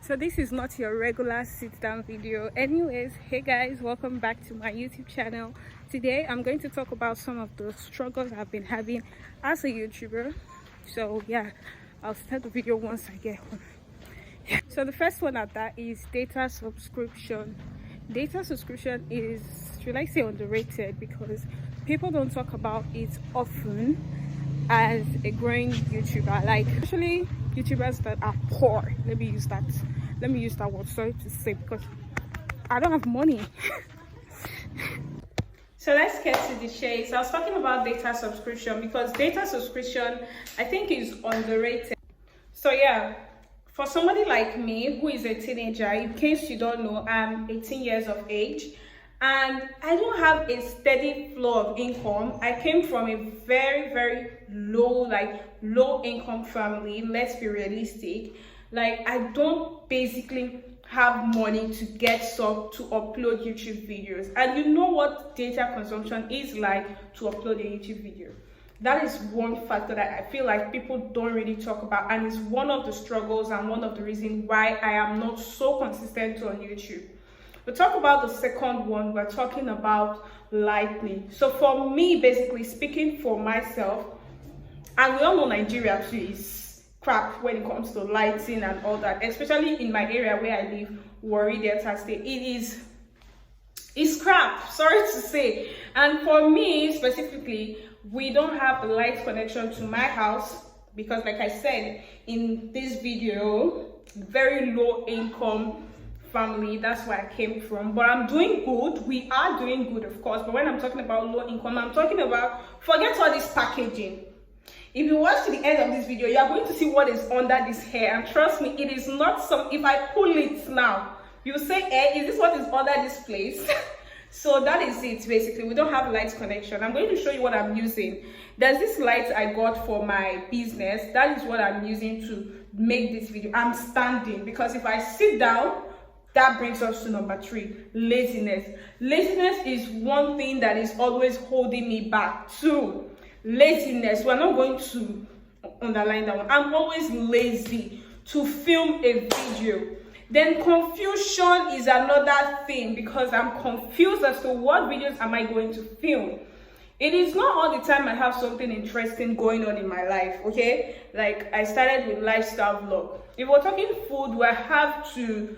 So this is not your regular sit down video. Anyways, hey guys, welcome back to my YouTube channel. Today I'm going to talk about some of the struggles I've been having as a YouTuber. So yeah, I'll start the video once I get home. So the first one at that is data subscription. Data subscription is, should I say, underrated, because people don't talk about it often as a growing YouTuber. Like, especially YouTubers that are poor. Let me use that word, sorry to say, because I don't have money. So let's get to the chase. I was talking about data subscription because data subscription, I think, is underrated. So yeah, for somebody like me who is a teenager, in case you don't know, I'm 18 years of age and I don't have a steady flow of income. I came from a very low income family. Let's be realistic. Like, I don't basically have money to get some to upload YouTube videos, and you know what data consumption is like to upload a YouTube video. That is one factor that I feel like people don't really talk about, and it's one of the struggles and one of the reasons why I am not so consistent on YouTube. We talk about the second one. We're talking about lighting. So for me, basically speaking for myself, and we all know Nigeria too is crap when it comes to lighting and all that, especially in my area where I live, Warri Delta State. It's crap, sorry to say. And for me specifically, we don't have the light connection to my house because, like I said in this video, very low income family. That's where I came from. But I'm doing good. We are doing good, of course. But when I'm talking about low income, I'm talking about, forget all this packaging. If you watch to the end of this video, you are going to see what is under this hair, and trust me, it is not some. If I pull it now, you say, is this what is under this place? So that is it. Basically, we don't have light connection. I'm going to show you what I'm using. There's this light I got for my business. That is what I'm using to make this video. I'm standing because if I sit down, that brings us to number 3, laziness. Laziness is one thing that is always holding me back. 2, laziness. We're not going to underline that one. I'm always lazy to film a video. Then confusion is another thing, because I'm confused as to what videos am I going to film. It is not all the time I have something interesting going on in my life, okay? Like, I started with lifestyle vlog. If we're talking food, we have to,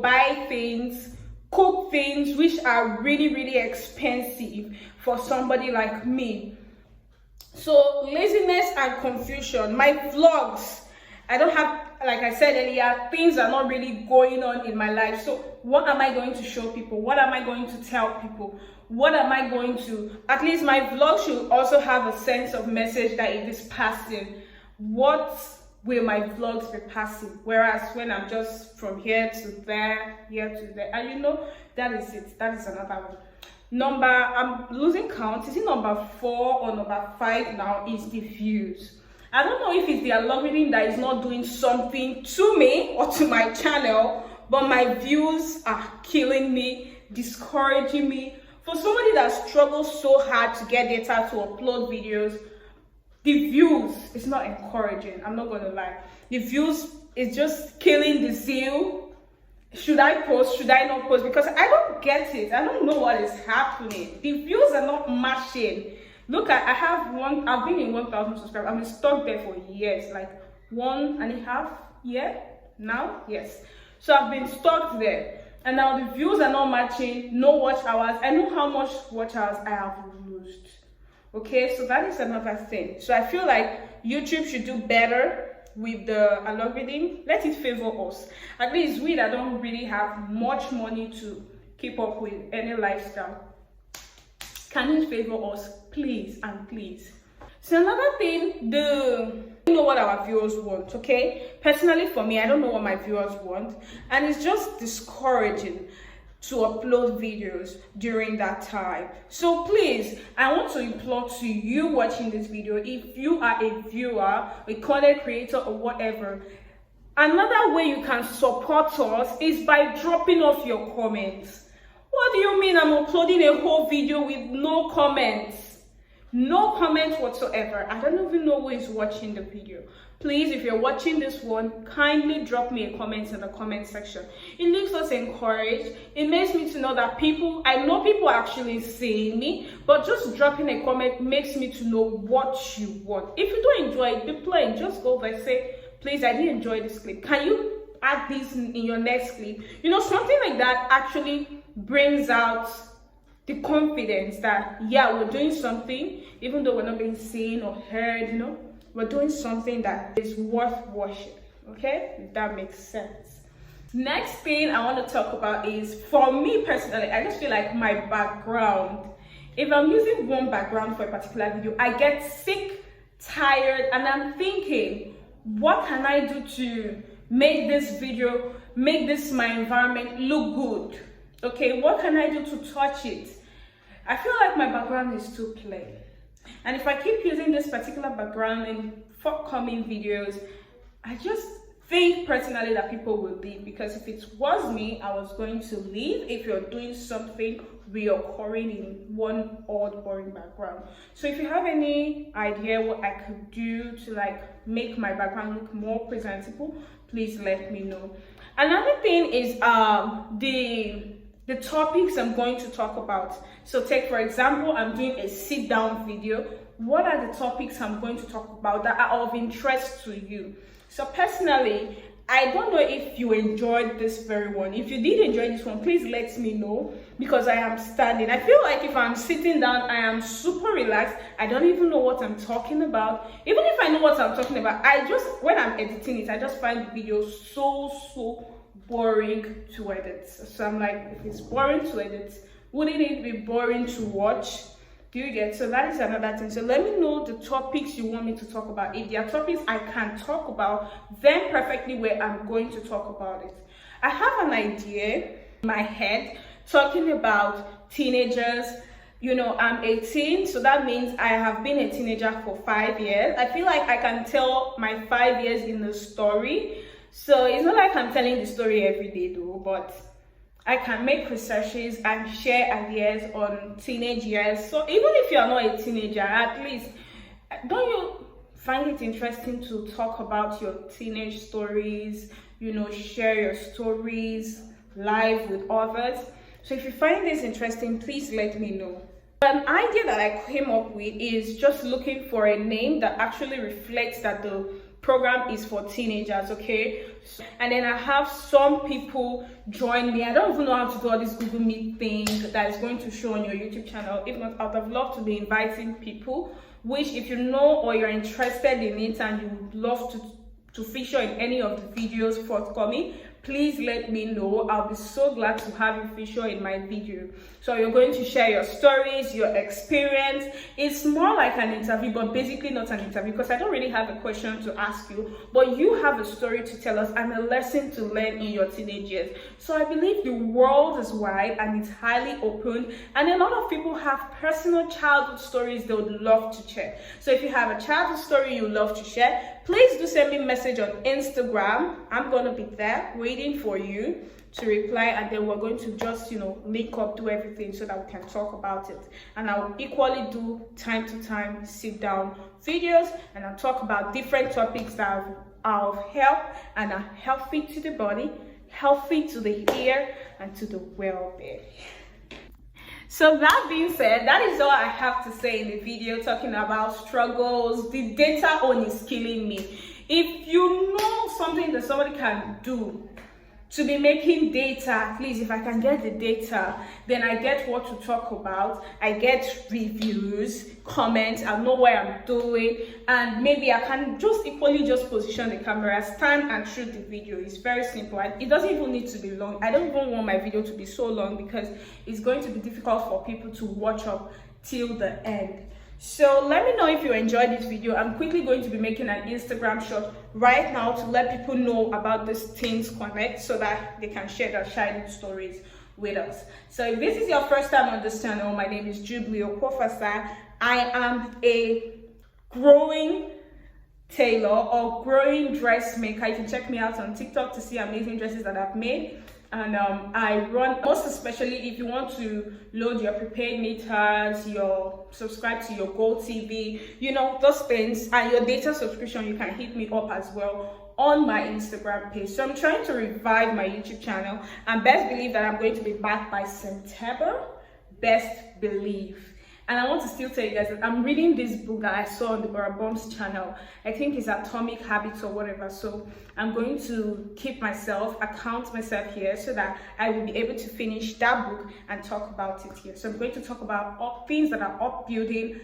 buy things, cook things, which are really expensive for somebody like me. So laziness and confusion. My vlogs, I don't have, like I said earlier, things are not really going on in my life. So what am I going to show people? What am I going to tell people? What am I going to, at least my vlog should also have a sense of message that it is passing. What will my vlogs be passing? Whereas when I'm just from here to there, and that is it. That is another one. I'm losing count. Is it number 4 or number 5 now? Is the views. I don't know if it's the algorithm that is not doing something to me or to my channel, but my views are killing me, discouraging me. For somebody that struggles so hard to get data to upload videos, the views is not encouraging. I'm not going to lie. The views is just killing the zeal. Should I post? Should I not post? Because I don't get it. I don't know what is happening. The views are not matching. Look, I've been in 1,000 subscribers. I've been stuck there for years, like 1.5 years now. Yes. So I've been stuck there. And now the views are not matching, no watch hours. I know how much watch hours I have lost. Okay, so that is another thing. So I feel like YouTube should do better with the algorithm. Let it favor us. At least we that don't really have much money to keep up with any lifestyle. Can it favor us, please and please? So another thing, you know what our viewers want, okay? Personally, for me, I don't know what my viewers want, and it's just discouraging to upload videos during that time. So please, I want to implore to you watching this video, if you are a viewer, a content creator or whatever, another way you can support us is by dropping off your comments. What do you mean I'm uploading a whole video with no comments? No comments whatsoever. I don't even know who is watching the video. Please, if you're watching this one, kindly drop me a comment in the comment section. It leaves us encouraged. It makes me to know that I know people are actually seeing me, but just dropping a comment makes me to know what you want. If you don't enjoy it, be plain. Just go over and say, please, I didn't enjoy this clip. Can you add this in your next clip? You know, something like that actually brings out the confidence that, yeah, we're doing something, even though we're not being seen or heard, you know. We're doing something that is worth watching, okay? If that makes sense. Next thing I want to talk about is, for me personally, I just feel like my background. If I'm using one background for a particular video, I get sick, tired, and I'm thinking, what can I do to make this video, make this my environment look good? Okay, what can I do to touch it? I feel like my background is too plain. And if I keep using this particular background in forthcoming videos, I just think personally that people will leave, because if it was me, I was going to leave if you're doing something reoccurring in one odd boring background. So if you have any idea what I could do to like make my background look more presentable, please let me know. Another thing is the topics I'm going to talk about. So take, for example, I'm doing a sit down video. What are the topics I'm going to talk about that are of interest to you? So personally, I don't know if you enjoyed this very one. If you did enjoy this one, please let me know, because I am standing. I feel like if I'm sitting down, I am super relaxed. I don't even know what I'm talking about. Even if I know what I'm talking about, when I'm editing it, I just find the video so boring to edit. So I'm like, if it's boring to edit, wouldn't it be boring to watch? Do you get? So that is another thing. So let me know the topics you want me to talk about. If there are topics I can talk about, then perfectly well, I'm going to talk about it. I have an idea in my head talking about teenagers. You know, I'm 18, so that means I have been a teenager for 5 years. I feel like I can tell my 5 years in the story. So it's not like I'm telling the story every day though, but I can make researches and share ideas on teenage years. So even if you're not a teenager, at least, don't you find it interesting to talk about your teenage stories, you know, share your stories live with others? So if you find this interesting, please let me know. An idea that I came up with is just looking for a name that actually reflects that the program is for teenagers, okay? And then I have some people join me. I don't even know how to do all this Google Meet thing that is going to show on your YouTube channel. If not, I would have loved to be inviting people, which if you know or you're interested in it and you would love to feature in any of the videos forthcoming, please let me know. I'll be so glad to have you feature in my video. So you're going to share your stories, your experience. It's more like an interview, but basically not an interview, because I don't really have a question to ask you, but you have a story to tell us and a lesson to learn in your teenage years. So I believe the world is wide and it's highly open, and a lot of people have personal childhood stories they would love to share. So if you have a childhood story you love to share, please do send me a message on Instagram. I'm going to be there waiting for you to reply, and then we're going to just, you know, link up, do everything so that we can talk about it. And I'll equally do time to time sit down videos, and I'll talk about different topics that are of help and are healthy to the body, healthy to the ear, and to the well-being. So that being said, that is all I have to say in the video, talking about struggles. The data on is killing me. If you know something that somebody can do to be making data, please, if I can get the data, then I get what to talk about. I get reviews, comments, I know what I'm doing, and maybe I can just equally just position the camera, stand and shoot the video. It's very simple. It doesn't even need to be long. I don't even want my video to be so long, because it's going to be difficult for people to watch up till the end. So let me know if you enjoyed this video. I'm quickly going to be making an Instagram shot right now to let people know about this Teens Connect, so that they can share their childhood stories with us. So if this is your first time on this channel, my name is Jubilee Okwofasa. I am a growing tailor or growing dressmaker. You can check me out on TikTok to see amazing dresses that I've made. And I run, most especially if you want to load your prepaid meters, your subscribe to your Gold TV, you know, those things, and your data subscription, you can hit me up as well on my Instagram page. So I'm trying to revive my YouTube channel, and best believe that I'm going to be back by September. Best believe. And I want to still tell you guys that I'm reading this book that I saw on the Barabom's channel. I think it's Atomic Habits or whatever. So I'm going to keep account myself here so that I will be able to finish that book and talk about it here. So I'm going to talk about things that are upbuilding.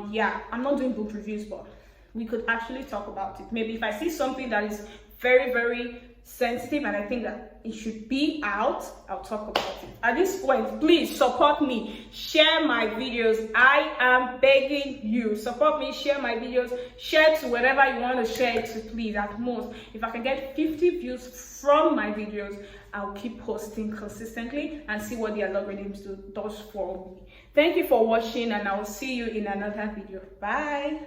Yeah, I'm not doing book reviews, but we could actually talk about it. Maybe if I see something that is very, very sensitive and I think that it should be out, I'll talk about it. At this point, please support me, share my videos. I am begging you, support me, share my videos, share to wherever you want to share it to, please. At most, if I can get 50 views from my videos, I'll keep posting consistently and see what the algorithms does for me. Thank you for watching, and I will see you in another video. Bye.